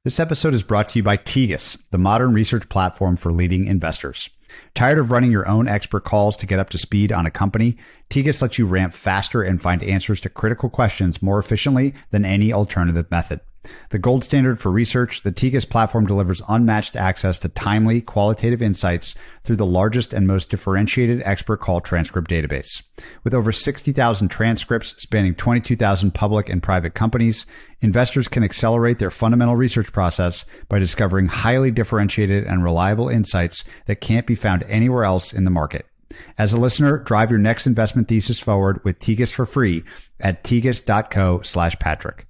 This episode is brought to you by Tegas, the modern research platform for leading investors. Tired of running your own expert calls to get up to speed on a company? Tegas lets you ramp faster and find answers to critical questions more efficiently than any alternative method. The gold standard for research, the Tegas platform delivers unmatched access to timely, qualitative insights through the largest and most differentiated expert call transcript database. With over 60,000 transcripts spanning 22,000 public and private companies, investors can accelerate their fundamental research process by discovering highly differentiated and reliable insights that can't be found anywhere else in the market. As a listener, drive your next investment thesis forward with Tegas for free at tegas.co/Patrick.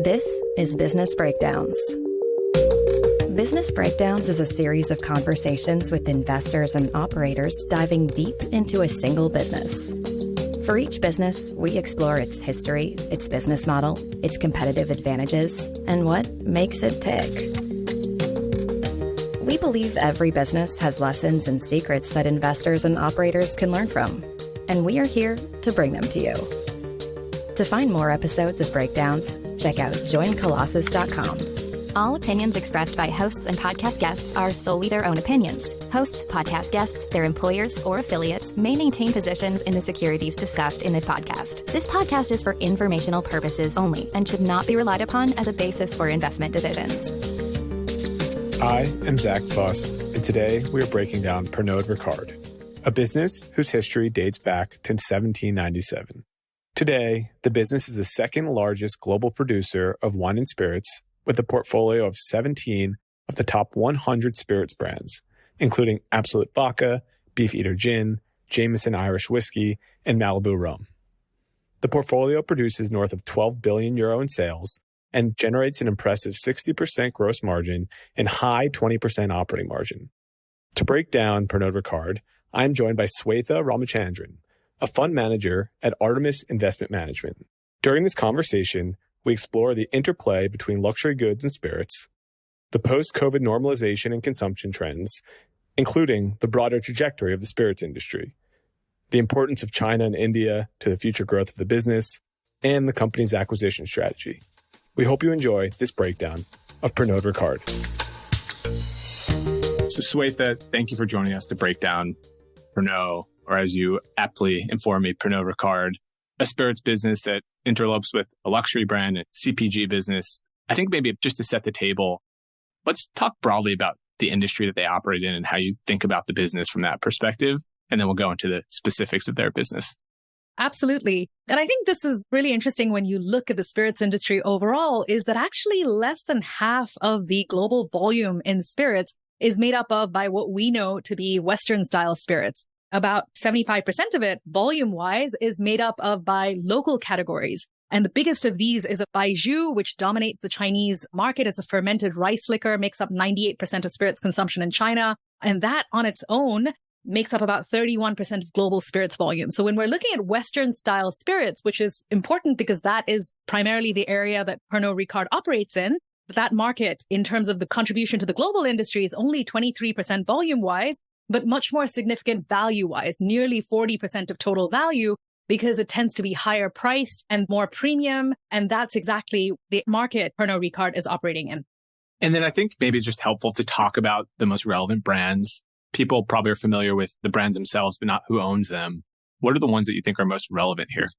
This is Business Breakdowns. Business Breakdowns is a series of conversations with investors and operators diving deep into a single business. For each business, we explore its history, its business model, its competitive advantages, and what makes it tick. We believe every business has lessons and secrets that investors and operators can learn from, and we are here to bring them to you. To find more episodes of Breakdowns, check out joincolossus.com. All opinions expressed by hosts and podcast guests are solely their own opinions. Hosts, podcast guests, their employers, or affiliates may maintain positions in the securities discussed in this podcast. This podcast is for informational purposes only and should not be relied upon as a basis for investment decisions. I am Zach Fuss, and today we are breaking down Pernod Ricard, a business whose history dates back to 1797. Today, the business is the second largest global producer of wine and spirits, with a portfolio of 17 of the top 100 spirits brands, including Absolut Vodka, Beefeater Gin, Jameson Irish Whiskey, and Malibu rum. The portfolio produces north of €12 billion in sales and generates an impressive 60% gross margin and high 20% operating margin. To break down Pernod Ricard, I am joined by Swetha Ramachandran, a fund manager at Artemis Investment Management. During this conversation, we explore the interplay between luxury goods and spirits, the post-COVID normalization and consumption trends, including the broader trajectory of the spirits industry, the importance of China and India to the future growth of the business, and the company's acquisition strategy. We hope you enjoy this breakdown of Pernod Ricard. So Swetha, thank you for joining us to break down Pernod, or as you aptly inform me, Pernod Ricard, a spirits business that interlopes with a luxury brand and CPG business. I think maybe just to set the table, let's talk broadly about the industry that they operate in and how you think about the business from that perspective, and then we'll go into the specifics of their business. Absolutely. And I think this is really interesting when you look at the spirits industry overall, is that actually less than half of the global volume in spirits is made up of by what we know to be Western style spirits. About 75% of it, volume-wise, is made up of by local categories. And the biggest of these is a baijiu, which dominates the Chinese market. It's a fermented rice liquor, makes up 98% of spirits consumption in China. And that on its own makes up about 31% of global spirits volume. So when we're looking at Western-style spirits, which is important because that is primarily the area that Pernod Ricard operates in, that market, in terms of the contribution to the global industry, is only 23% volume-wise, but much more significant value-wise, nearly 40% of total value, because it tends to be higher priced and more premium. And that's exactly the market Pernod Ricard is operating in. And then I think maybe it's just helpful to talk about the most relevant brands. People probably are familiar with the brands themselves, but not who owns them. What are the ones that you think are most relevant here?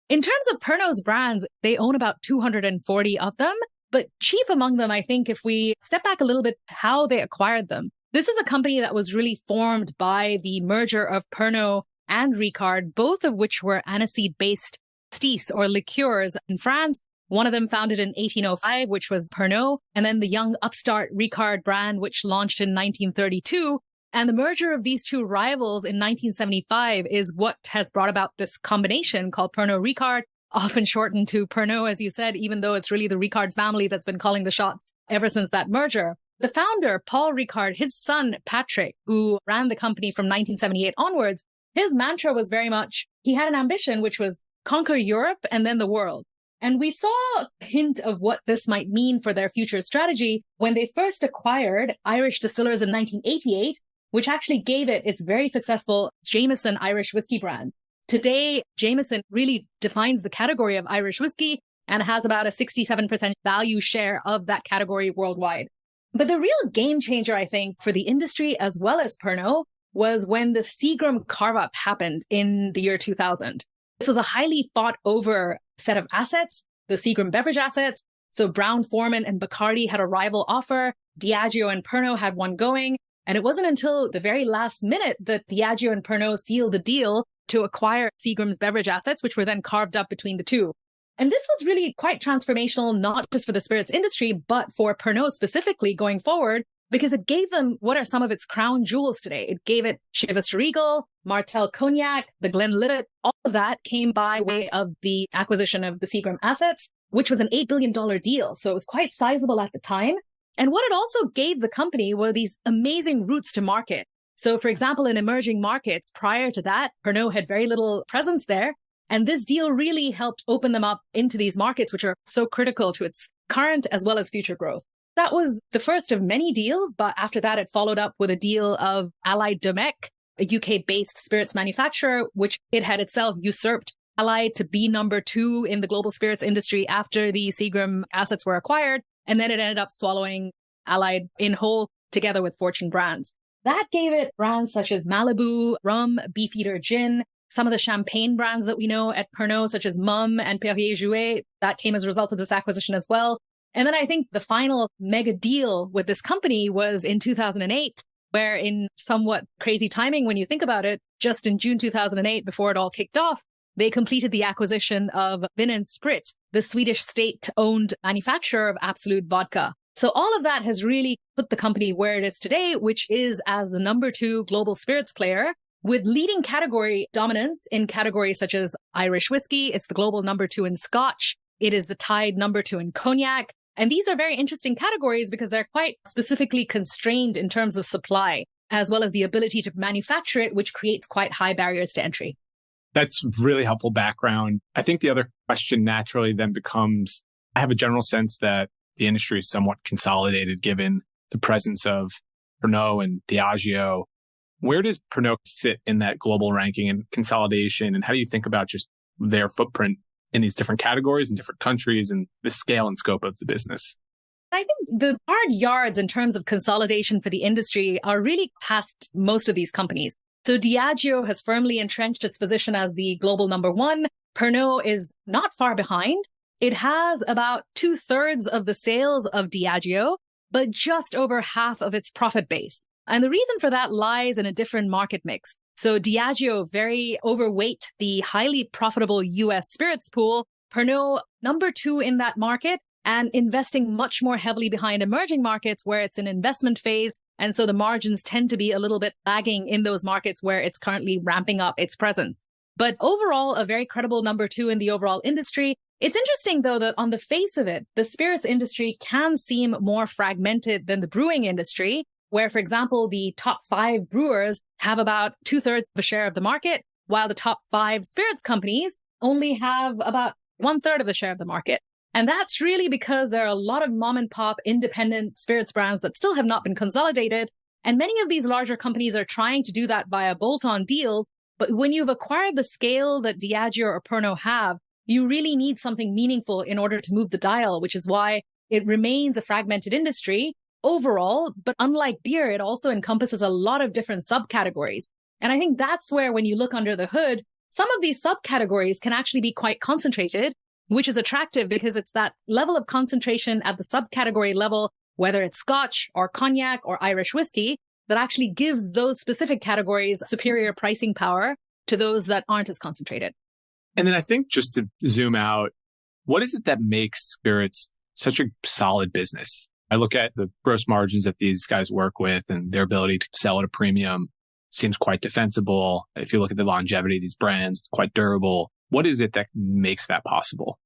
In terms of Pernod's brands, they own about 240 of them. But chief among them, I think, if we step back a little bit, how they acquired them. This is a company that was really formed by the merger of Pernod and Ricard, both of which were aniseed-based pastis or liqueurs in France. One of them founded in 1805, which was Pernod, and then the young upstart Ricard brand, which launched in 1932. And the merger of these two rivals in 1975 is what has brought about this combination called Pernod Ricard, often shortened to Pernod, as you said, even though it's really the Ricard family that's been calling the shots ever since that merger. The founder, Paul Ricard, his son, Patrick, who ran the company from 1978 onwards, his mantra was very much, he had an ambition, which was conquer Europe and then the world. And we saw a hint of what this might mean for their future strategy when they first acquired Irish Distillers in 1988, which actually gave it its very successful Jameson Irish Whiskey brand. Today, Jameson really defines the category of Irish whiskey, and has about a 67% value share of that category worldwide. But the real game changer, I think, for the industry as well as Pernod was when the Seagram carve-up happened in the year 2000. This was a highly fought over set of assets, the Seagram beverage assets. So Brown-Forman and Bacardi had a rival offer. Diageo and Pernod had one going. And it wasn't until the very last minute that Diageo and Pernod sealed the deal to acquire Seagram's beverage assets, which were then carved up between the two. And this was really quite transformational, not just for the spirits industry, but for Pernod specifically going forward, because it gave them what are some of its crown jewels today. It gave it Chivas Regal, Martell Cognac, the Glenlivet. All of that came by way of the acquisition of the Seagram assets, which was an $8 billion deal. So it was quite sizable at the time. And what it also gave the company were these amazing routes to market. So for example, in emerging markets, prior to that, Pernod had very little presence there. And this deal really helped open them up into these markets, which are so critical to its current as well as future growth. That was the first of many deals, but after that, it followed up with a deal of Allied Domecq, a UK-based spirits manufacturer, which it had itself usurped Allied to be number 2 in the global spirits industry after the Seagram assets were acquired. And then it ended up swallowing Allied in whole together with Fortune Brands. That gave it brands such as Malibu, rum, Beefeater Gin, some of the champagne brands that we know at Pernod, such as Mumm and Perrier-Jouët, that came as a result of this acquisition as well. And then I think the final mega deal with this company was in 2008, where in somewhat crazy timing, when you think about it, just in June 2008, before it all kicked off, they completed the acquisition of Vin & Sprit, the Swedish state-owned manufacturer of Absolut Vodka. So all of that has really put the company where it is today, which is as the number 2 global spirits player with leading category dominance in categories such as Irish whiskey. It's the global number 2 in Scotch. It is the tied number 2 in cognac. And these are very interesting categories because they're quite specifically constrained in terms of supply, as well as the ability to manufacture it, which creates quite high barriers to entry. That's really helpful background. I think the other question naturally then becomes, I have a general sense that the industry is somewhat consolidated given the presence of Pernod and Diageo. Where does Pernod sit in that global ranking and consolidation? And how do you think about just their footprint in these different categories in different countries and the scale and scope of the business? I think the hard yards in terms of consolidation for the industry are really past most of these companies. So Diageo has firmly entrenched its position as the global number 1. Pernod is not far behind. It has about 2/3 of the sales of Diageo, but just over half of its profit base. And the reason for that lies in a different market mix. So Diageo very overweight the highly profitable US spirits pool. Pernod number 2 in that market and investing much more heavily behind emerging markets where it's an investment phase. And so the margins tend to be a little bit lagging in those markets where it's currently ramping up its presence. But overall, a very credible number 2 in the overall industry. It's interesting, though, that on the face of it, the spirits industry can seem more fragmented than the brewing industry, where, for example, the top 5 brewers have about 2/3 of a share of the market, while the top 5 spirits companies only have about 1/3 of the share of the market. And that's really because there are a lot of mom and pop independent spirits brands that still have not been consolidated. And many of these larger companies are trying to do that via bolt-on deals. But when you've acquired the scale that Diageo or Pernod have, you really need something meaningful in order to move the dial, which is why it remains a fragmented industry overall. But unlike beer, it also encompasses a lot of different subcategories. And I think that's where, when you look under the hood, some of these subcategories can actually be quite concentrated, which is attractive because it's that level of concentration at the subcategory level, whether it's Scotch or cognac or Irish whiskey, that actually gives those specific categories superior pricing power to those that aren't as concentrated. And then I think just to zoom out, what is it that makes spirits such a solid business? I look at the gross margins that these guys work with and their ability to sell at a premium seems quite defensible. If you look at the longevity of these brands, it's quite durable. What is it that makes that possible?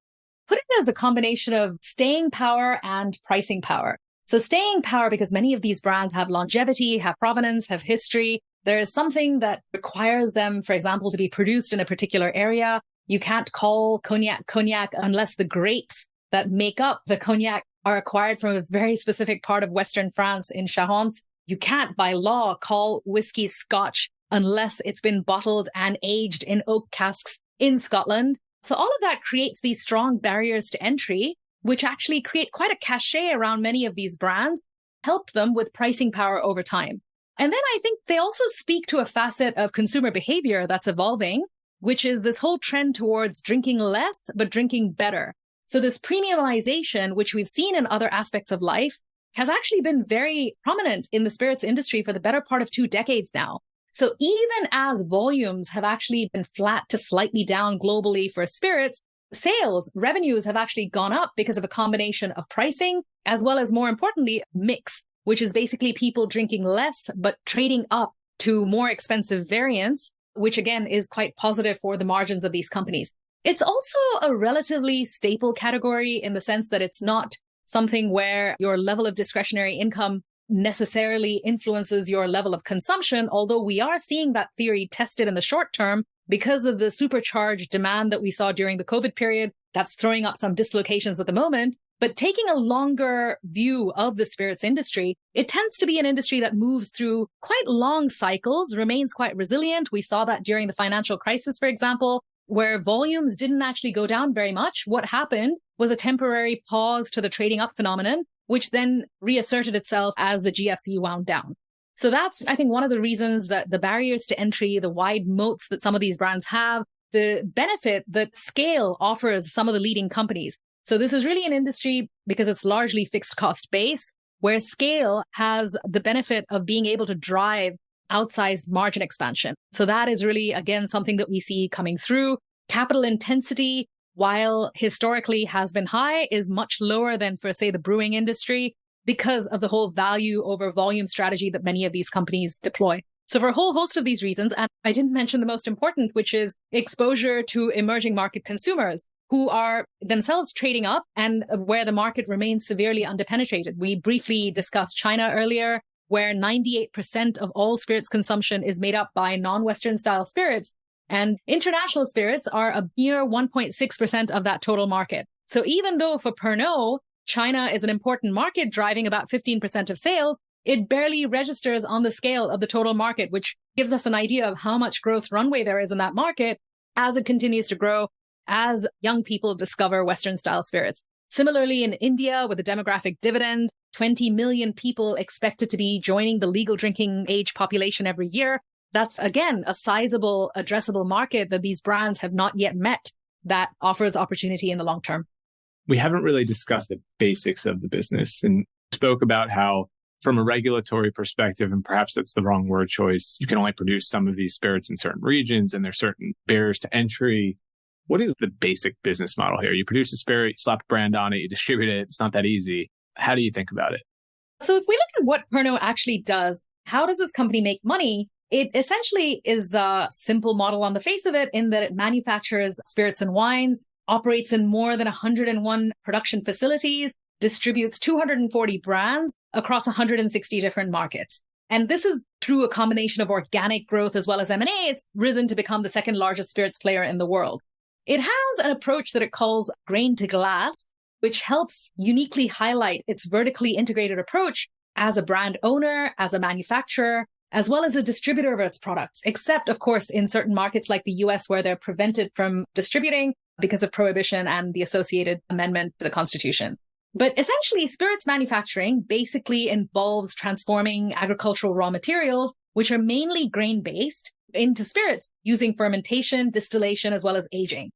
Put it as a combination of staying power and pricing power. So staying power because many of these brands have longevity, have provenance, have history. There is something that requires them, for example, to be produced in a particular area. You can't call cognac unless the grapes that make up the cognac are acquired from a very specific part of Western France in Charente. You can't, by law, call whiskey Scotch unless it's been bottled and aged in oak casks in Scotland. So all of that creates these strong barriers to entry, which actually create quite a cachet around many of these brands, help them with pricing power over time. And then I think they also speak to a facet of consumer behavior that's evolving, which is this whole trend towards drinking less, but drinking better. So this premiumization, which we've seen in other aspects of life, has actually been very prominent in the spirits industry for the better part of 2 decades now. So even as volumes have actually been flat to slightly down globally for spirits, sales, revenues have actually gone up because of a combination of pricing, as well as, more importantly, mix, which is basically people drinking less, but trading up to more expensive variants, which again is quite positive for the margins of these companies. It's also a relatively staple category in the sense that it's not something where your level of discretionary income necessarily influences your level of consumption, although we are seeing that theory tested in the short term because of the supercharged demand that we saw during the COVID period. That's throwing up some dislocations at the moment. But taking a longer view of the spirits industry, it tends to be an industry that moves through quite long cycles, remains quite resilient. We saw that during the financial crisis, for example, where volumes didn't actually go down very much. What happened was a temporary pause to the trading up phenomenon, which then reasserted itself as the GFC wound down. So that's, I think, one of the reasons that the barriers to entry, the wide moats that some of these brands have, the benefit that scale offers some of the leading companies. So this is really an industry, because it's largely fixed cost base, where scale has the benefit of being able to drive outsized margin expansion. So that is really, again, something that we see coming through. Capital intensity, while historically has been high, is much lower than for, say, the brewing industry because of the whole value over volume strategy that many of these companies deploy. So for a whole host of these reasons, and I didn't mention the most important, which is exposure to emerging market consumers who are themselves trading up and where the market remains severely underpenetrated. We briefly discussed China earlier, where 98% of all spirits consumption is made up by non-Western style spirits. And international spirits are a mere 1.6% of that total market. So even though for Pernod, China is an important market driving about 15% of sales, it barely registers on the scale of the total market, which gives us an idea of how much growth runway there is in that market as it continues to grow, as young people discover Western style spirits. Similarly, in India, with a demographic dividend, 20 million people expected to be joining the legal drinking age population every year. That's, again, a sizable addressable market that these brands have not yet met that offers opportunity in the long term. We haven't really discussed the basics of the business and spoke about how, from a regulatory perspective, and perhaps that's the wrong word choice, you can only produce some of these spirits in certain regions and there's certain barriers to entry. What is the basic business model here? You produce a spirit, you slap a brand on it, you distribute it. It's not that easy. How do you think about it? So if we look at what Pernod actually does, how does this company make money? It essentially is a simple model on the face of it, in that it manufactures spirits and wines, operates in more than 101 production facilities, distributes 240 brands across 160 different markets. And this is through a combination of organic growth as well as M&A. It's risen to become the second largest spirits player in the world. It has an approach that it calls grain to glass, which helps uniquely highlight its vertically integrated approach as a brand owner, as a manufacturer, as well as a distributor of its products, except, of course, in certain markets like the US, where they're prevented from distributing because of prohibition and the associated amendment to the Constitution. But essentially, spirits manufacturing basically involves transforming agricultural raw materials, which are mainly grain-based, into spirits using fermentation, distillation, as well as aging.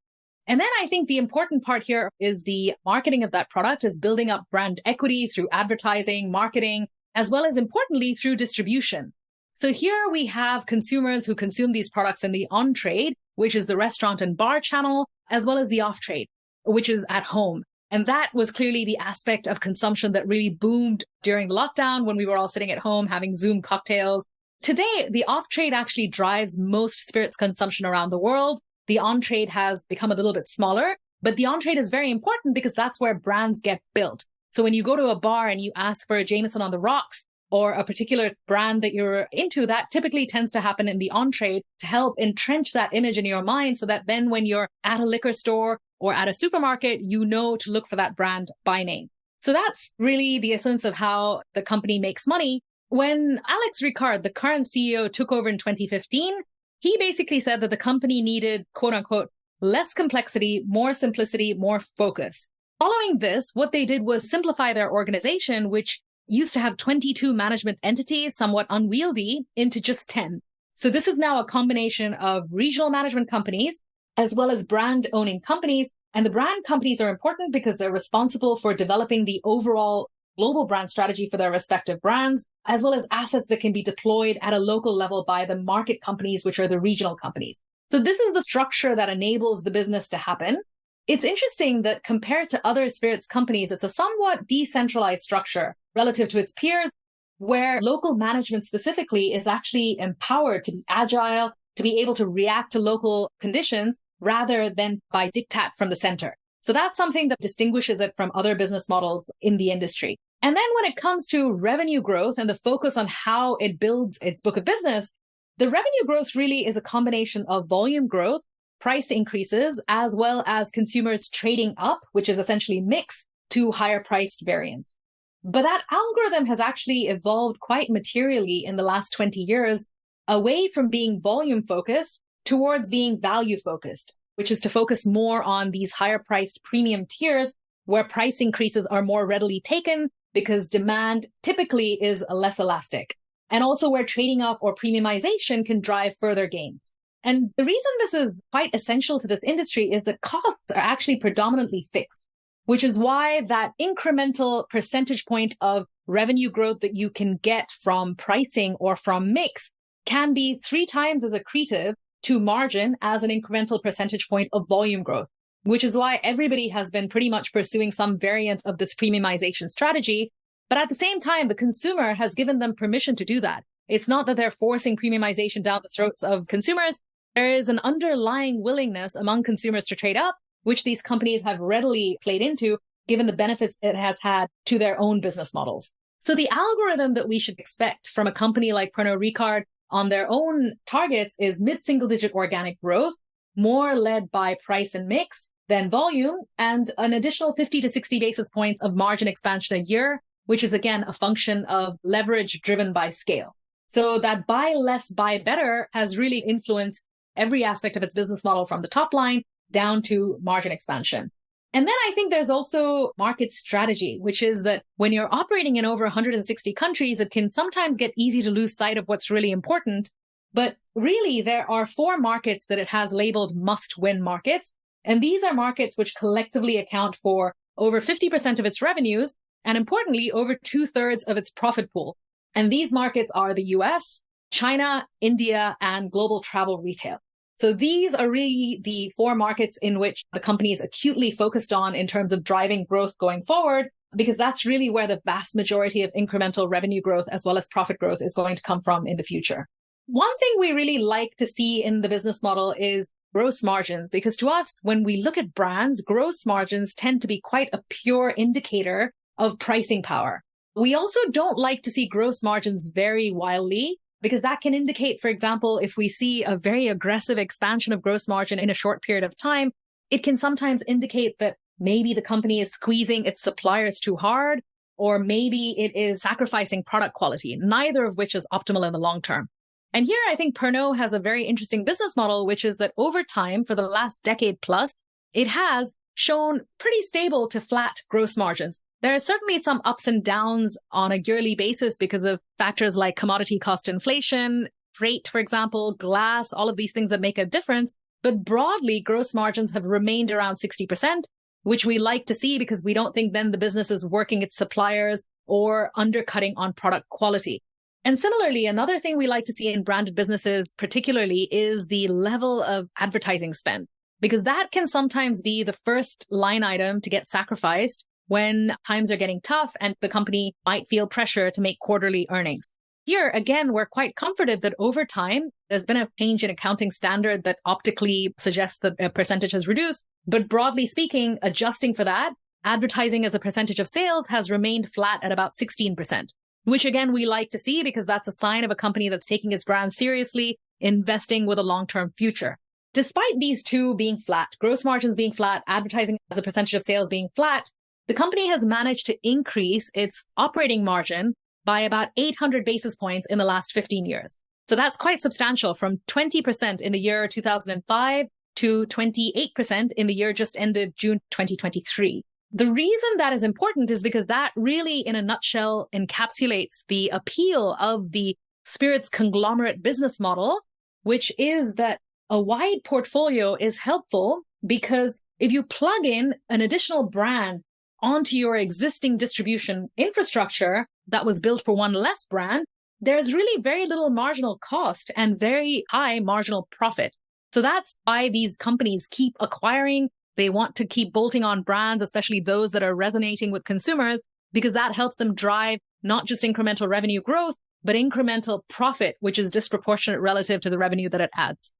And then I think the important part here is the marketing of that product, is building up brand equity through advertising, marketing, as well as, importantly, through distribution. So here we have consumers who consume these products in the on-trade, which is the restaurant and bar channel, as well as the off-trade, which is at home. And that was clearly the aspect of consumption that really boomed during the lockdown when we were all sitting at home having Zoom cocktails. Today, the off-trade actually drives most spirits consumption around the world. The on-trade has become a little bit smaller, but the on-trade is very important because that's where brands get built. So when you go to a bar and you ask for a Jameson on the rocks or a particular brand that you're into, that typically tends to happen in the on-trade to help entrench that image in your mind so that then when you're at a liquor store or at a supermarket, you know to look for that brand by name. So that's really the essence of how the company makes money. When Alex Ricard, the current CEO, took over in 2015, he basically said that the company needed, quote unquote, less complexity, more simplicity, more focus. Following this, what they did was simplify their organization, which used to have 22 management entities, somewhat unwieldy, into just 10. So this is now a combination of regional management companies as well as brand owning companies. And the brand companies are important because they're responsible for developing the overall global brand strategy for their respective brands, as well as assets that can be deployed at a local level by the market companies, which are the regional companies. So this is the structure that enables the business to happen. It's interesting that compared to other spirits companies, it's a somewhat decentralized structure relative to its peers, where local management specifically is actually empowered to be agile, to be able to react to local conditions rather than by diktat from the center. So that's something that distinguishes it from other business models in the industry. And then when it comes to revenue growth and the focus on how it builds its book of business, the revenue growth really is a combination of volume growth, price increases, as well as consumers trading up, which is essentially mix, to higher priced variants. But that algorithm has actually evolved quite materially in the last 20 years, away from being volume focused towards being value focused, which is to focus more on these higher priced premium tiers where price increases are more readily taken because demand typically is less elastic, and also where trading up or premiumization can drive further gains. And the reason this is quite essential to this industry is that costs are actually predominantly fixed, which is why that incremental percentage point of revenue growth that you can get from pricing or from mix can be 3 times as accretive to margin as an incremental percentage point of volume growth, which is why everybody has been pretty much pursuing some variant of this premiumization strategy. But at the same time, the consumer has given them permission to do that. It's not that they're forcing premiumization down the throats of consumers. There is an underlying willingness among consumers to trade up, which these companies have readily played into, given the benefits it has had to their own business models. So the algorithm that we should expect from a company like Pernod Ricard on their own targets is mid-single digit organic growth, more led by price and mix than volume, and an additional 50 to 60 basis points of margin expansion a year, which is again a function of leverage driven by scale. So that buy less, buy better has really influenced every aspect of its business model from the top line down to margin expansion. And then I think there's also market strategy, which is that when you're operating in over 160 countries, it can sometimes get easy to lose sight of what's really important. But really, there are 4 markets that it has labeled must-win markets. And these are markets which collectively account for over 50% of its revenues, and importantly, over 2/3 of its profit pool. And these markets are the US, China, India, and global travel retail. So these are really the 4 markets in which the company is acutely focused on in terms of driving growth going forward, because that's really where the vast majority of incremental revenue growth as well as profit growth is going to come from in the future. One thing we really like to see in the business model is gross margins, because to us, when we look at brands, gross margins tend to be quite a pure indicator of pricing power. We also don't like to see gross margins vary wildly, because that can indicate, for example, if we see a very aggressive expansion of gross margin in a short period of time, it can sometimes indicate that maybe the company is squeezing its suppliers too hard, or maybe it is sacrificing product quality, neither of which is optimal in the long term. And here I think Pernod has a very interesting business model, which is that over time, for the last decade plus, it has shown pretty stable to flat gross margins. There are certainly some ups and downs on a yearly basis because of factors like commodity cost inflation, freight, for example, glass, all of these things that make a difference. But broadly, gross margins have remained around 60%, which we like to see because we don't think then the business is working its suppliers or undercutting on product quality. And similarly, another thing we like to see in branded businesses particularly is the level of advertising spend, because that can sometimes be the first line item to get sacrificed when times are getting tough and the company might feel pressure to make quarterly earnings. Here, again, we're quite comforted that over time, there's been a change in accounting standard that optically suggests that a percentage has reduced. But broadly speaking, adjusting for that, advertising as a percentage of sales has remained flat at about 16%, which again, we like to see because that's a sign of a company that's taking its brand seriously, investing with a long-term future. Despite these two being flat, gross margins being flat, advertising as a percentage of sales being flat, the company has managed to increase its operating margin by about 800 basis points in the last 15 years. So that's quite substantial, from 20% in the year 2005 to 28% in the year just ended June 2023. The reason that is important is because that really, in a nutshell, encapsulates the appeal of the spirits conglomerate business model, which is that a wide portfolio is helpful because if you plug in an additional brand onto your existing distribution infrastructure that was built for one less brand, there's really very little marginal cost and very high marginal profit. So that's why these companies keep acquiring. They want to keep bolting on brands, especially those that are resonating with consumers, because that helps them drive not just incremental revenue growth, but incremental profit, which is disproportionate relative to the revenue that it adds.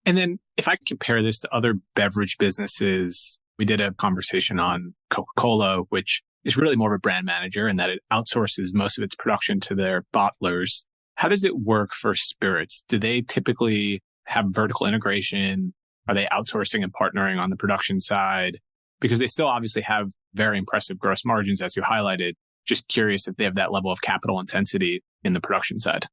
And then if I compare this to other beverage businesses, we did a conversation on Coca-Cola, which is really more of a brand manager in that it outsources most of its production to their bottlers. How does it work for spirits? Do they typically have vertical integration? Are they outsourcing and partnering on the production side? Because they still obviously have very impressive gross margins, as you highlighted. Just curious if they have that level of capital intensity in the production side.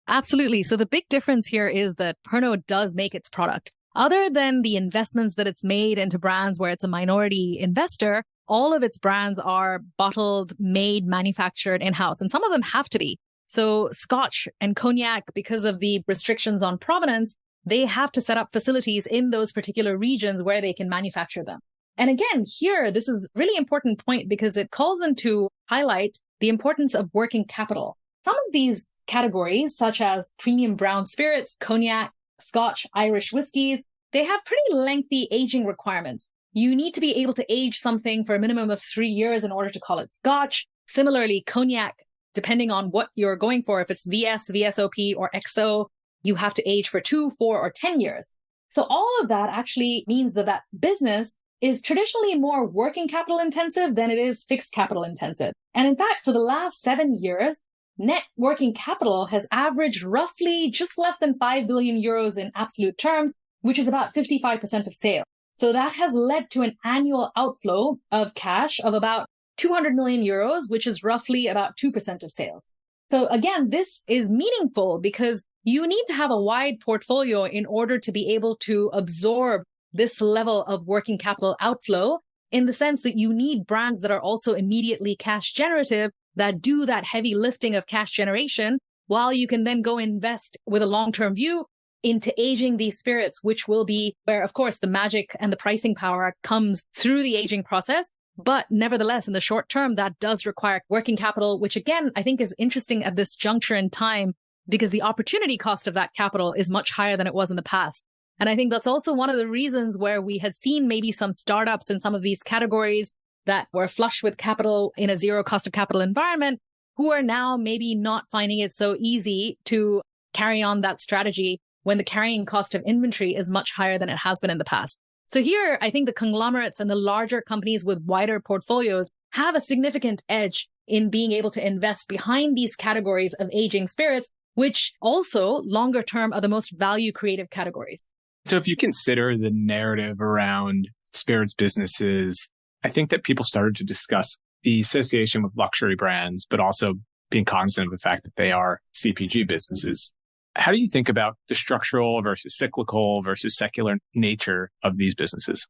Absolutely. So the big difference here is that Pernod does make its product. Other than the investments that it's made into brands where it's a minority investor, all of its brands are bottled, made, manufactured in-house, and some of them have to be. So Scotch and Cognac, because of the restrictions on provenance, they have to set up facilities in those particular regions where they can manufacture them. And again, here, this is a really important point because it calls into highlight the importance of working capital. Some of these categories, such as premium brown spirits, Cognac, Scotch, Irish whiskies, they have pretty lengthy aging requirements. You need to be able to age something for a minimum of 3 years in order to call it Scotch. Similarly, Cognac, depending on what you're going for, if it's VS, VSOP, or XO, you have to age for 2, 4, or 10 years. So all of that actually means that that business is traditionally more working capital intensive than it is fixed capital intensive. And in fact, for the last 7 years, net working capital has averaged roughly just less than 5 billion euros in absolute terms, which is about 55% of sales. So that has led to an annual outflow of cash of about 200 million euros, which is roughly about 2% of sales. So again, this is meaningful because you need to have a wide portfolio in order to be able to absorb this level of working capital outflow, in the sense that you need brands that are also immediately cash generative, that do that heavy lifting of cash generation, while you can then go invest with a long-term view into aging these spirits, which will be where, of course, the magic and the pricing power comes through the aging process. But nevertheless, in the short term, that does require working capital, which again, I think is interesting at this juncture in time, because the opportunity cost of that capital is much higher than it was in the past. And I think that's also one of the reasons where we had seen maybe some startups in some of these categories that were flush with capital in a zero cost of capital environment, who are now maybe not finding it so easy to carry on that strategy when the carrying cost of inventory is much higher than it has been in the past. So here, I think the conglomerates and the larger companies with wider portfolios have a significant edge in being able to invest behind these categories of aging spirits, which also longer term are the most value creative categories. So if you consider the narrative around spirits businesses, I think that people started to discuss the association with luxury brands, but also being cognizant of the fact that they are CPG businesses. How do you think about the structural versus cyclical versus secular nature of these businesses?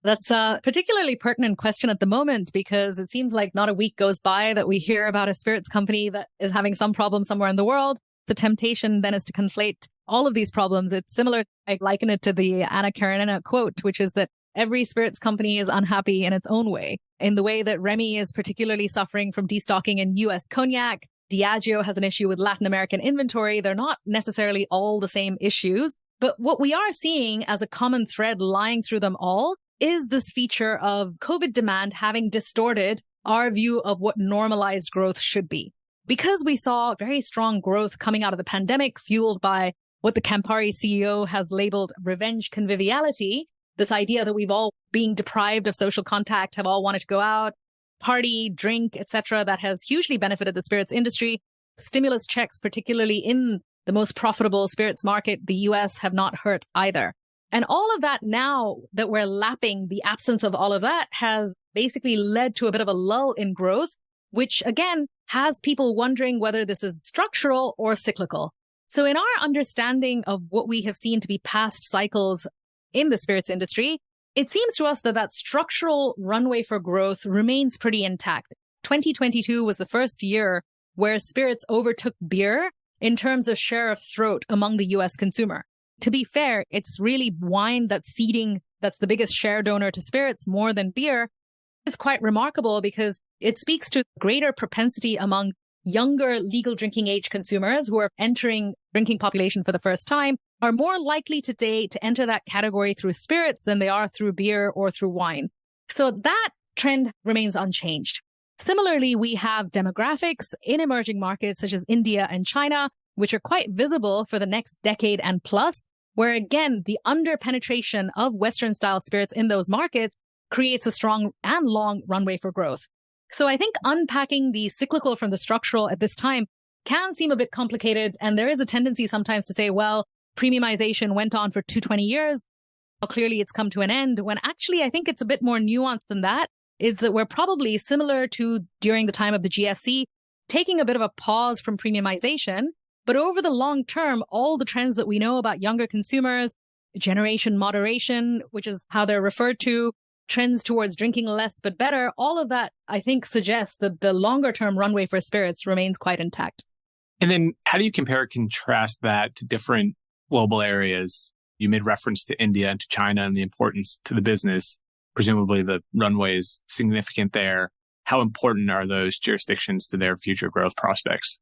That's a particularly pertinent question at the moment, because it seems like not a week goes by that we hear about a spirits company that is having some problem somewhere in the world. The temptation then is to conflate all of these problems. It's similar. I liken it to the Anna Karenina quote, which is that every spirits company is unhappy in its own way. In the way that Remy is particularly suffering from destocking in US cognac, Diageo has an issue with Latin American inventory. They're not necessarily all the same issues, but what we are seeing as a common thread lying through them all is this feature of COVID demand having distorted our view of what normalized growth should be. Because we saw very strong growth coming out of the pandemic, fueled by what the Campari CEO has labeled revenge conviviality, this idea that we've all been deprived of social contact, have all wanted to go out, party, drink, etc., that has hugely benefited the spirits industry. Stimulus checks, particularly in the most profitable spirits market, the US, have not hurt either. And all of that, now that we're lapping the absence of all of that, has basically led to a bit of a lull in growth, which again has people wondering whether this is structural or cyclical. So in our understanding of what we have seen to be past cycles, in the spirits industry, it seems to us that that structural runway for growth remains pretty intact. 2022 was the first year where spirits overtook beer in terms of share of throat among the US consumer. To be fair, it's really wine that's the biggest share donor to spirits more than beer. Is quite remarkable because it speaks to greater propensity among younger legal drinking age consumers who are entering drinking population for the first time are more likely today to enter that category through spirits than they are through beer or through wine. So that trend remains unchanged. Similarly, we have demographics in emerging markets such as India and China, which are quite visible for the next decade and plus, where again, the under-penetration of Western-style spirits in those markets creates a strong and long runway for growth. So I think unpacking the cyclical from the structural at this time can seem a bit complicated. And there is a tendency sometimes to say, well, premiumization went on for 220 years. Well, clearly it's come to an end, when actually I think it's a bit more nuanced than that, is that we're probably similar to during the time of the GFC, taking a bit of a pause from premiumization. But over the long term, all the trends that we know about younger consumers, generation moderation, which is how they're referred to, trends towards drinking less but better, all of that, I think, suggests that the longer term runway for spirits remains quite intact. And then how do you compare and contrast that to different global areas? You made reference to India and to China and the importance to the business. Presumably the runway is significant there. How important are those jurisdictions to their future growth prospects?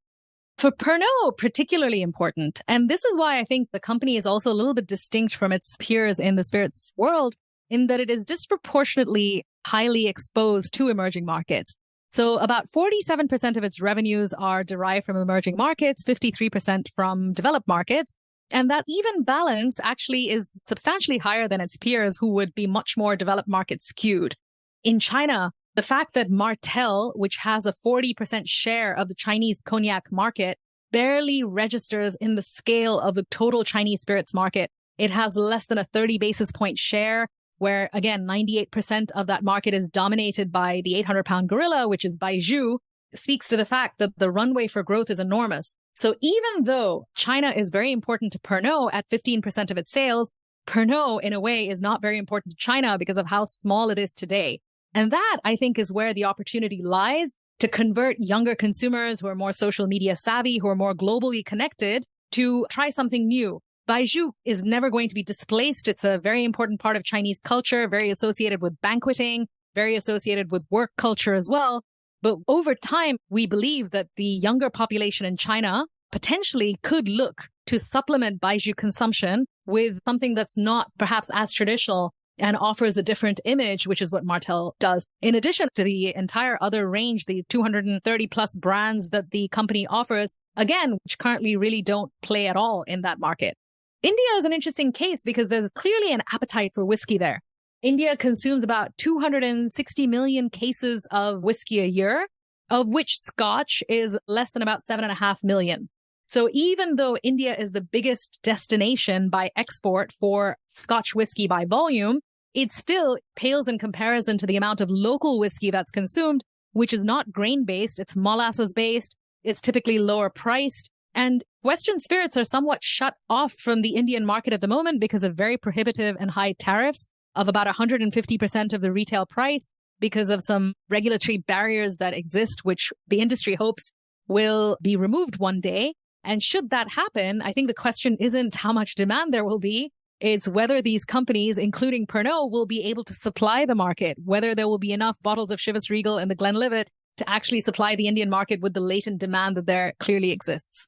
For Pernod, particularly important. And this is why I think the company is also a little bit distinct from its peers in the spirits world, in that it is disproportionately highly exposed to emerging markets. So about 47% of its revenues are derived from emerging markets, 53% from developed markets. And that even balance actually is substantially higher than its peers who would be much more developed market skewed. In China, the fact that Martell, which has a 40% share of the Chinese cognac market, barely registers in the scale of the total Chinese spirits market. It has less than a 30 basis point share, where, again, 98% of that market is dominated by the 800-pound gorilla, which is Baijiu, speaks to the fact that the runway for growth is enormous. So even though China is very important to Pernod at 15% of its sales, Pernod, in a way, is not very important to China because of how small it is today. And that, I think, is where the opportunity lies to convert younger consumers who are more social media savvy, who are more globally connected, to try something new. Baijiu is never going to be displaced. It's a very important part of Chinese culture, very associated with banqueting, very associated with work culture as well. But over time, we believe that the younger population in China potentially could look to supplement Baijiu consumption with something that's not perhaps as traditional and offers a different image, which is what Martell does. In addition to the entire other range, the 230 plus brands that the company offers, again, which currently really don't play at all in that market. India is an interesting case because there's clearly an appetite for whiskey there. India consumes about 260 million cases of whiskey a year, of which Scotch is less than about 7.5 million. So even though India is the biggest destination by export for Scotch whiskey by volume, it still pales in comparison to the amount of local whiskey that's consumed, which is not grain-based, it's molasses-based, it's typically lower priced. And Western spirits are somewhat shut off from the Indian market at the moment because of very prohibitive and high tariffs of about 150% of the retail price because of some regulatory barriers that exist, which the industry hopes will be removed one day. And should that happen, I think the question isn't how much demand there will be. It's whether these companies, including Pernod, will be able to supply the market, whether there will be enough bottles of Chivas Regal and the Glenlivet to actually supply the Indian market with the latent demand that there clearly exists.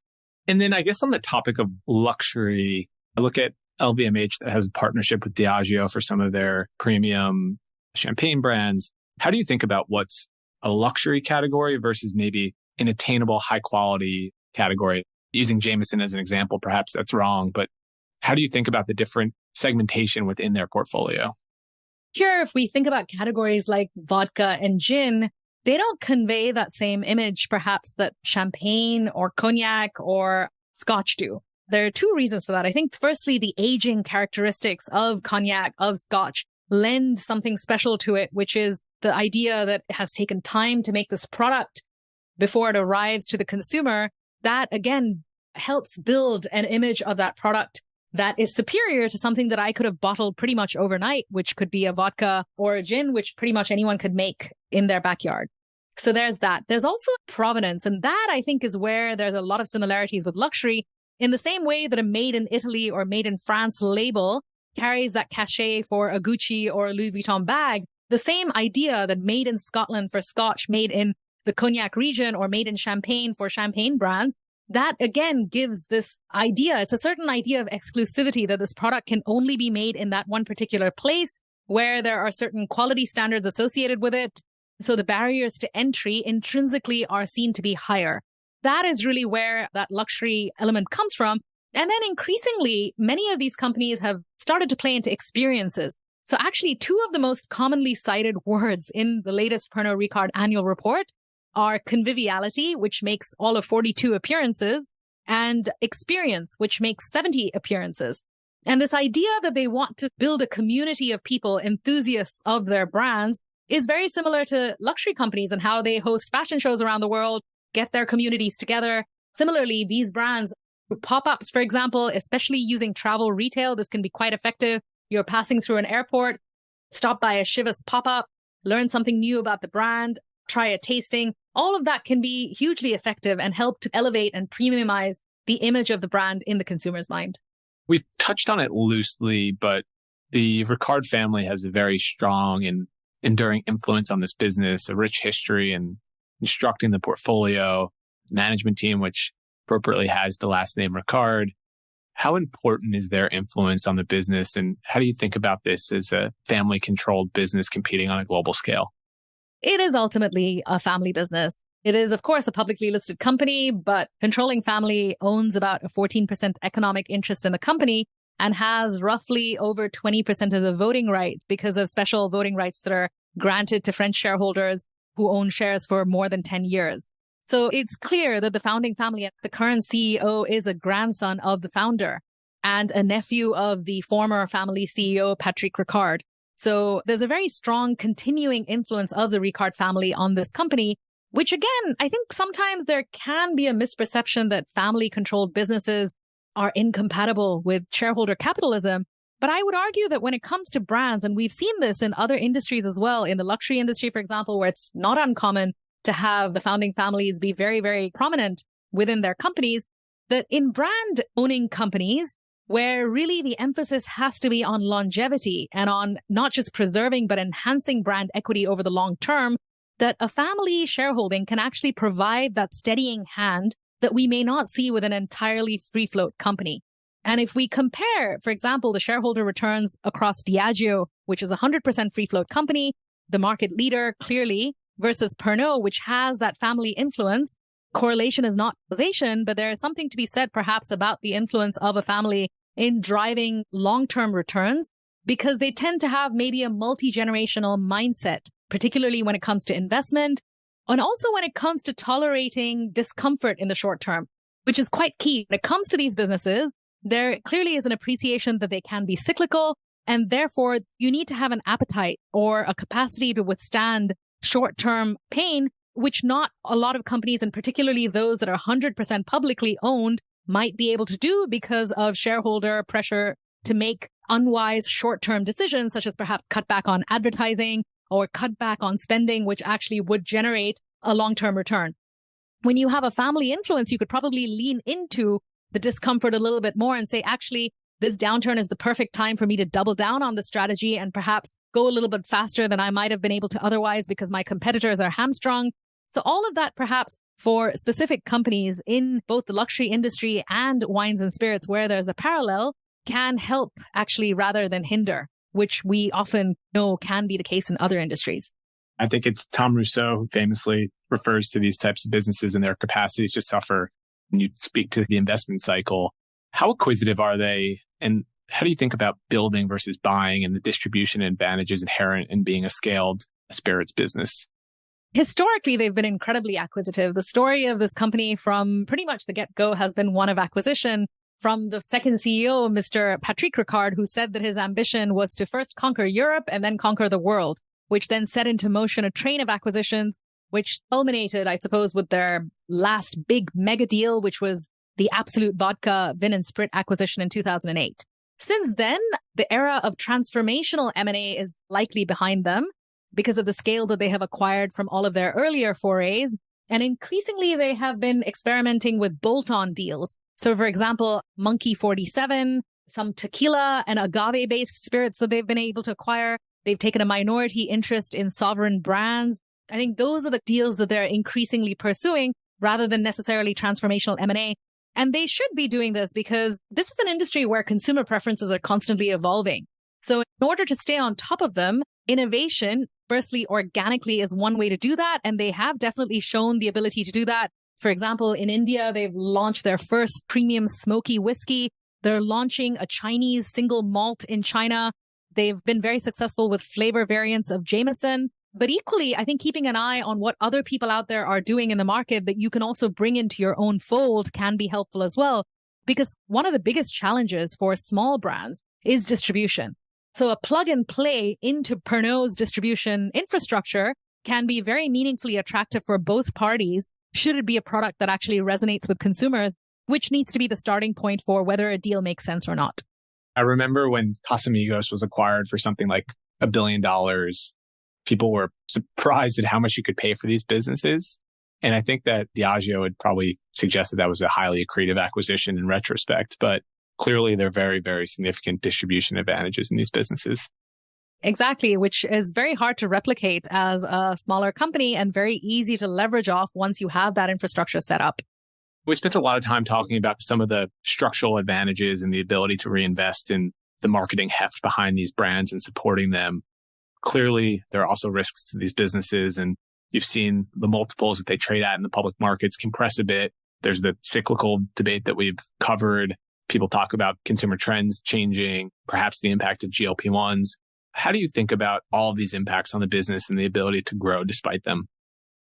And then I guess on the topic of luxury, I look at LVMH that has a partnership with Diageo for some of their premium champagne brands. How do you think about what's a luxury category versus maybe an attainable high quality category? Using Jameson as an example, perhaps that's wrong, but how do you think about the different segmentation within their portfolio? Here, if we think about categories like vodka and gin, they don't convey that same image, perhaps, that champagne or cognac or Scotch do. There are two reasons for that. I think, firstly, the aging characteristics of cognac, of Scotch, lend something special to it, which is the idea that it has taken time to make this product before it arrives to the consumer. That, again, helps build an image of that product that is superior to something that I could have bottled pretty much overnight, which could be a vodka or a gin, which pretty much anyone could make in their backyard. So there's that. There's also provenance. And that, I think, is where there's a lot of similarities with luxury, in the same way that a made in Italy or made in France label carries that cachet for a Gucci or a Louis Vuitton bag. The same idea that made in Scotland for Scotch, made in the Cognac region, or made in Champagne for Champagne brands, that again gives this idea. It's a certain idea of exclusivity, that this product can only be made in that one particular place where there are certain quality standards associated with it. So the barriers to entry intrinsically are seen to be higher. That is really where that luxury element comes from. And then increasingly, many of these companies have started to play into experiences. So actually, two of the most commonly cited words in the latest Pernod Ricard annual report are conviviality, which makes all of 42 appearances, and experience, which makes 70 appearances. And this idea that they want to build a community of people, enthusiasts of their brands, is very similar to luxury companies and how they host fashion shows around the world, get their communities together. Similarly, these brands, pop-ups, for example, especially using travel retail, this can be quite effective. You're passing through an airport, stop by a Chivas pop-up, learn something new about the brand, try a tasting. All of that can be hugely effective and help to elevate and premiumize the image of the brand in the consumer's mind. We've touched on it loosely, but the Ricard family has a very strong and enduring influence on this business, a rich history in constructing the portfolio, management team, which appropriately has the last name Ricard. How important is their influence on the business? And how do you think about this as a family-controlled business competing on a global scale? It is ultimately a family business. It is, of course, a publicly listed company, but controlling family owns about a 14% economic interest in the company and has roughly over 20% of the voting rights because of special voting rights that are granted to French shareholders who own shares for more than 10 years. So it's clear that the founding family, the current CEO, is a grandson of the founder and a nephew of the former family CEO, Patrick Ricard. So there's a very strong continuing influence of the Ricard family on this company, which again, I think sometimes there can be a misperception that family-controlled businesses are incompatible with shareholder capitalism. But I would argue that when it comes to brands, and we've seen this in other industries as well, in the luxury industry, for example, where it's not uncommon to have the founding families be very, very prominent within their companies, that in brand owning companies, where really the emphasis has to be on longevity and on not just preserving, but enhancing brand equity over the long term, that a family shareholding can actually provide that steadying hand that we may not see with an entirely free float company. And if we compare, for example, the shareholder returns across Diageo, which is a 100% free float company, the market leader clearly, versus Pernod, which has that family influence, correlation is not causation, but there is something to be said perhaps about the influence of a family in driving long-term returns, because they tend to have maybe a multi-generational mindset, particularly when it comes to investment, and also when it comes to tolerating discomfort in the short term, which is quite key. When it comes to these businesses, there clearly is an appreciation that they can be cyclical, and therefore you need to have an appetite or a capacity to withstand short-term pain, which not a lot of companies, and particularly those that are 100% publicly owned, might be able to do because of shareholder pressure to make unwise short-term decisions, such as perhaps cut back on advertising or cut back on spending, which actually would generate a long-term return. When you have a family influence, you could probably lean into the discomfort a little bit more and say, actually, this downturn is the perfect time for me to double down on the strategy and perhaps go a little bit faster than I might have been able to otherwise because my competitors are hamstrung. So all of that perhaps for specific companies in both the luxury industry and wines and spirits where there's a parallel can help actually rather than hinder, which we often know can be the case in other industries. I think it's Tom Rousseau who famously refers to these types of businesses and their capacities to suffer. When you speak to the investment cycle, how acquisitive are they? And how do you think about building versus buying and the distribution advantages inherent in being a scaled spirits business? Historically, they've been incredibly acquisitive. The story of this company from pretty much the get-go has been one of acquisition from the second CEO, Mr. Patrick Ricard, who said that his ambition was to first conquer Europe and then conquer the world, which then set into motion a train of acquisitions, which culminated, I suppose, with their last big mega deal, which was the Absolut Vodka Vin and Sprit acquisition in 2008. Since then, the era of transformational M&A is likely behind them because of the scale that they have acquired from all of their earlier forays. And increasingly, they have been experimenting with bolt-on deals. So, for example, Monkey 47, some tequila and agave-based spirits that they've been able to acquire. They've taken a minority interest in sovereign brands. I think those are the deals that they're increasingly pursuing rather than necessarily transformational M&A. And they should be doing this because this is an industry where consumer preferences are constantly evolving. So in order to stay on top of them, innovation, firstly, organically is one way to do that. And they have definitely shown the ability to do that. For example, in India, they've launched their first premium smoky whiskey. They're launching a Chinese single malt in China. They've been very successful with flavor variants of Jameson. But equally, I think keeping an eye on what other people out there are doing in the market that you can also bring into your own fold can be helpful as well. Because one of the biggest challenges for small brands is distribution. So a plug and play into Pernod's distribution infrastructure can be very meaningfully attractive for both parties should it be a product that actually resonates with consumers, which needs to be the starting point for whether a deal makes sense or not. I remember when Casamigos was acquired for something like $1 billion, people were surprised at how much you could pay for these businesses. And I think that Diageo would probably suggest that that was a highly accretive acquisition in retrospect, but clearly there are very, very significant distribution advantages in these businesses. Exactly, which is very hard to replicate as a smaller company and very easy to leverage off once you have that infrastructure set up. We spent a lot of time talking about some of the structural advantages and the ability to reinvest in the marketing heft behind these brands and supporting them. Clearly, there are also risks to these businesses, and you've seen the multiples that they trade at in the public markets compress a bit. There's the cyclical debate that we've covered. People talk about consumer trends changing, perhaps the impact of GLP-1s. How do you think about all of these impacts on the business and the ability to grow despite them?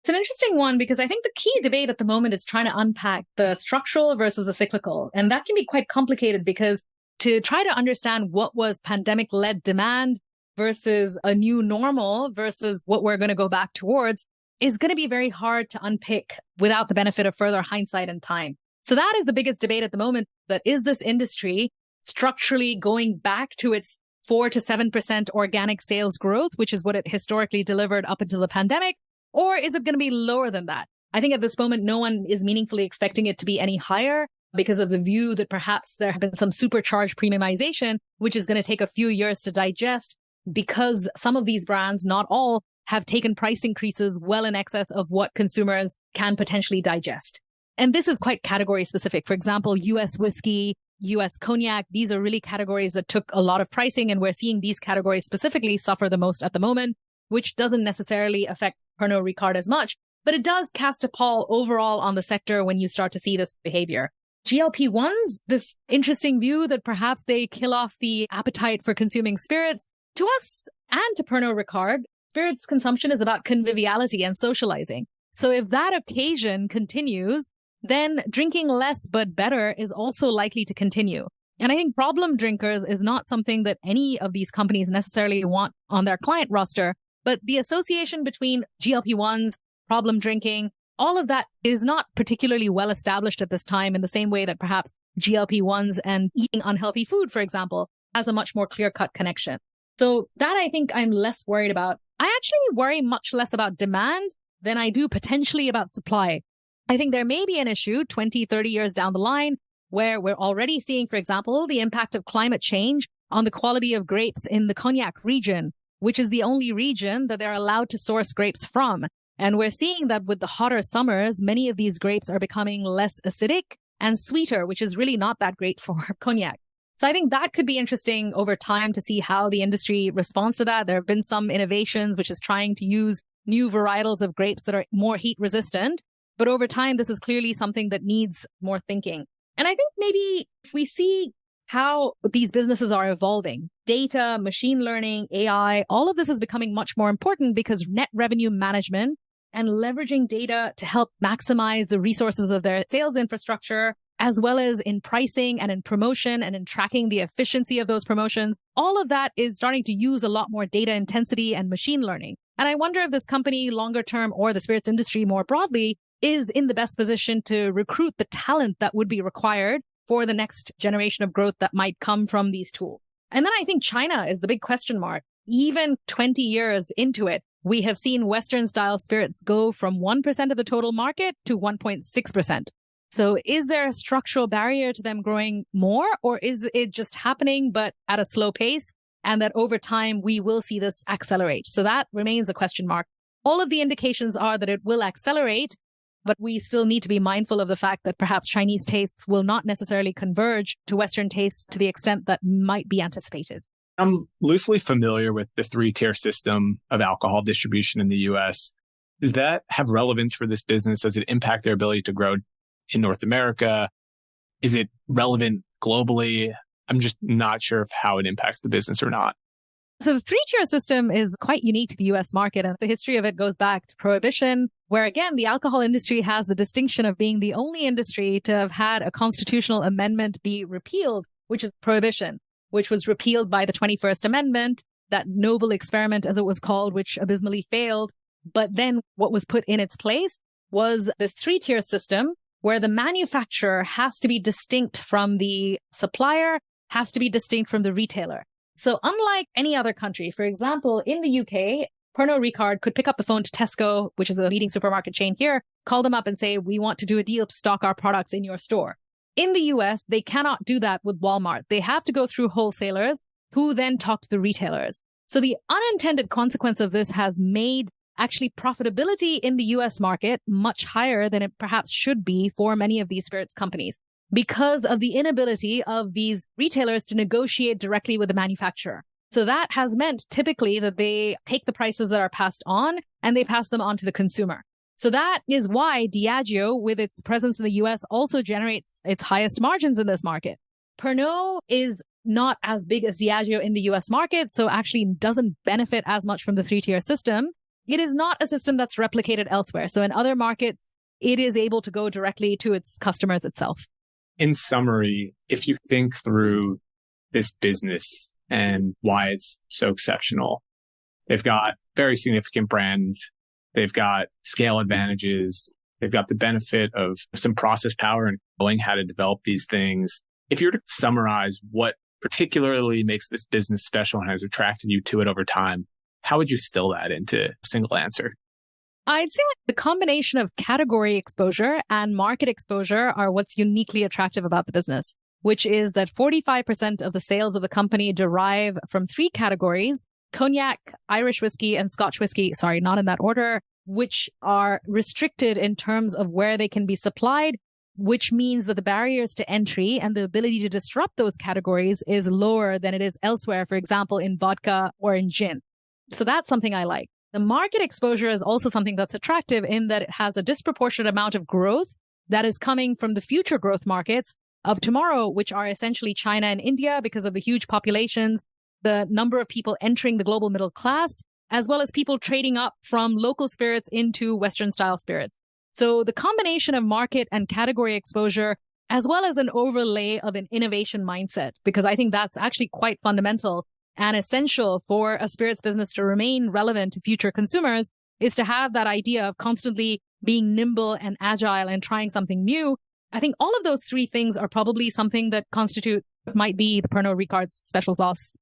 It's an interesting one because I think the key debate at the moment is trying to unpack the structural versus the cyclical. And that can be quite complicated because to try to understand what was pandemic-led demand versus a new normal versus what we're going to go back towards is going to be very hard to unpick without the benefit of further hindsight and time. So that is the biggest debate at the moment, that is this industry structurally going back to its 4 to 7% organic sales growth, which is what it historically delivered up until the pandemic, or is it going to be lower than that? I think at this moment, no one is meaningfully expecting it to be any higher because of the view that perhaps there have been some supercharged premiumization, which is going to take a few years to digest because some of these brands, not all, have taken price increases well in excess of what consumers can potentially digest. And this is quite category specific. For example, US whiskey, US cognac, these are really categories that took a lot of pricing, and we're seeing these categories specifically suffer the most at the moment, which doesn't necessarily affect Pernod Ricard as much, but it does cast a pall overall on the sector when you start to see this behavior. GLP-1s, this interesting view that perhaps they kill off the appetite for consuming spirits. To us and to Pernod Ricard, spirits consumption is about conviviality and socializing. So if that occasion continues, then drinking less but better is also likely to continue. And I think problem drinkers is not something that any of these companies necessarily want on their client roster, but the association between GLP-1s, problem drinking, all of that is not particularly well established at this time in the same way that perhaps GLP-1s and eating unhealthy food, for example, has a much more clear-cut connection. So that I think I'm less worried about. I actually worry much less about demand than I do potentially about supply. I think there may be an issue 20, 30 years down the line where we're already seeing, for example, the impact of climate change on the quality of grapes in the cognac region, which is the only region that they're allowed to source grapes from. And we're seeing that with the hotter summers, many of these grapes are becoming less acidic and sweeter, which is really not that great for cognac. So I think that could be interesting over time to see how the industry responds to that. There have been some innovations, which is trying to use new varietals of grapes that are more heat resistant. But over time, this is clearly something that needs more thinking. And I think maybe if we see how these businesses are evolving, data, machine learning, AI, all of this is becoming much more important because net revenue management and leveraging data to help maximize the resources of their sales infrastructure, as well as in pricing and in promotion and in tracking the efficiency of those promotions, all of that is starting to use a lot more data intensity and machine learning. And I wonder if this company longer term or the spirits industry more broadly is in the best position to recruit the talent that would be required for the next generation of growth that might come from these tools. And then I think China is the big question mark. Even 20 years into it, we have seen Western style spirits go from 1% of the total market to 1.6%. So is there a structural barrier to them growing more, or is it just happening, but at a slow pace, and that over time we will see this accelerate? So that remains a question mark. All of the indications are that it will accelerate, but we still need to be mindful of the fact that perhaps Chinese tastes will not necessarily converge to Western tastes to the extent that might be anticipated. I'm loosely familiar with the 3-tier system of alcohol distribution in the US. Does that have relevance for this business? Does it impact their ability to grow in North America? Is it relevant globally? I'm just not sure of how it impacts the business or not. So the 3-tier system is quite unique to the US market, and the history of it goes back to Prohibition, where again, the alcohol industry has the distinction of being the only industry to have had a constitutional amendment be repealed, which is Prohibition, which was repealed by the 21st Amendment, that noble experiment, as it was called, which abysmally failed. But then what was put in its place was this 3-tier system where the manufacturer has to be distinct from the supplier, has to be distinct from the retailer. So unlike any other country, for example, in the UK, Pernod Ricard could pick up the phone to Tesco, which is a leading supermarket chain here, call them up and say, we want to do a deal to stock our products in your store. In the US, they cannot do that with Walmart. They have to go through wholesalers who then talk to the retailers. So the unintended consequence of this has made actually profitability in the US market much higher than it perhaps should be for many of these spirits companies, because of the inability of these retailers to negotiate directly with the manufacturer. So that has meant typically that they take the prices that are passed on and they pass them on to the consumer. So that is why Diageo, with its presence in the US, also generates its highest margins in this market. Pernod is not as big as Diageo in the US market, so actually doesn't benefit as much from the 3-tier system. It is not a system that's replicated elsewhere. So in other markets, it is able to go directly to its customers itself. In summary, if you think through this business and why it's so exceptional, they've got very significant brands, they've got scale advantages, they've got the benefit of some process power and knowing how to develop these things. If you were to summarize what particularly makes this business special and has attracted you to it over time, how would you distill that into a single answer? I'd say the combination of category exposure and market exposure are what's uniquely attractive about the business, which is that 45% of the sales of the company derive from 3 categories: cognac, Irish whiskey, and Scotch whiskey. Sorry, not in that order, which are restricted in terms of where they can be supplied, which means that the barriers to entry and the ability to disrupt those categories is lower than it is elsewhere, for example, in vodka or in gin. So that's something I like. The market exposure is also something that's attractive in that it has a disproportionate amount of growth that is coming from the future growth markets of tomorrow, which are essentially China and India because of the huge populations, the number of people entering the global middle class, as well as people trading up from local spirits into Western style spirits. So the combination of market and category exposure, as well as an overlay of an innovation mindset, because I think that's actually quite fundamental and essential for a spirits business to remain relevant to future consumers, is to have that idea of constantly being nimble and agile and trying something new. I think all of those 3 things are probably something that might be the Pernod Ricard's special sauce.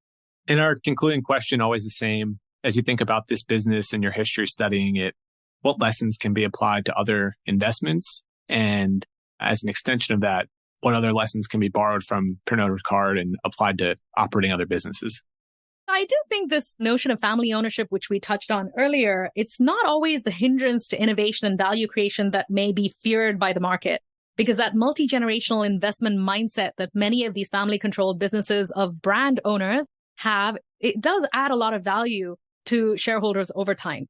And our concluding question, always the same. As you think about this business and your history studying it, what lessons can be applied to other investments? And as an extension of that, what other lessons can be borrowed from Pernod Ricard and applied to operating other businesses? I do think this notion of family ownership, which we touched on earlier, it's not always the hindrance to innovation and value creation that may be feared by the market, because that multi-generational investment mindset that many of these family-controlled businesses of brand owners have, it does add a lot of value to shareholders over time.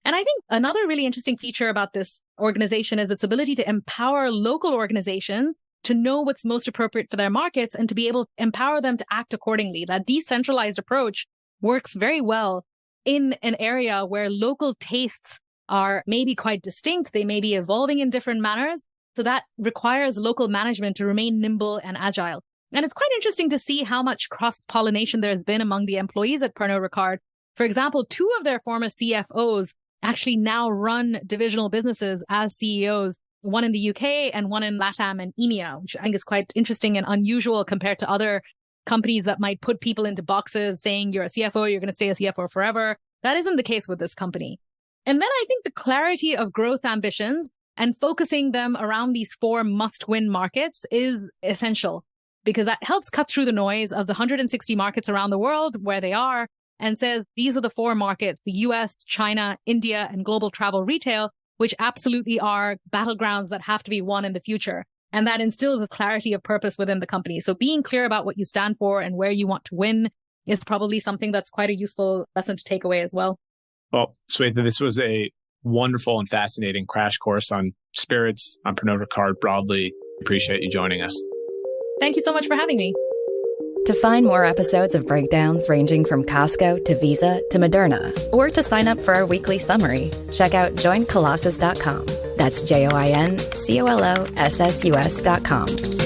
And I think another really interesting feature about this organization is its ability to empower local organizations to know what's most appropriate for their markets and to be able to empower them to act accordingly. That decentralized approach works very well in an area where local tastes are maybe quite distinct. They may be evolving in different manners. So that requires local management to remain nimble and agile. And it's quite interesting to see how much cross-pollination there has been among the employees at Pernod Ricard. For example, 2 of their former CFOs actually now run divisional businesses as CEOs, one in the UK and one in LATAM and EMEA, which I think is quite interesting and unusual compared to other companies that might put people into boxes saying you're a CFO, you're going to stay a CFO forever. That isn't the case with this company. And then I think the clarity of growth ambitions and focusing them around these 4 must-win markets is essential, because that helps cut through the noise of the 160 markets around the world where they are and says these are the 4 markets, the US, China, India, and global travel retail, which absolutely are battlegrounds that have to be won in the future. And that instills a clarity of purpose within the company. So being clear about what you stand for and where you want to win is probably something that's quite a useful lesson to take away as well. Well, Swetha, this was a wonderful and fascinating crash course on spirits, on Pernod Ricard broadly. Appreciate you joining us. Thank you so much for having me. To find more episodes of breakdowns ranging from Costco to Visa to Moderna, or to sign up for our weekly summary, check out joincolossus.com. That's JoinColossus.com.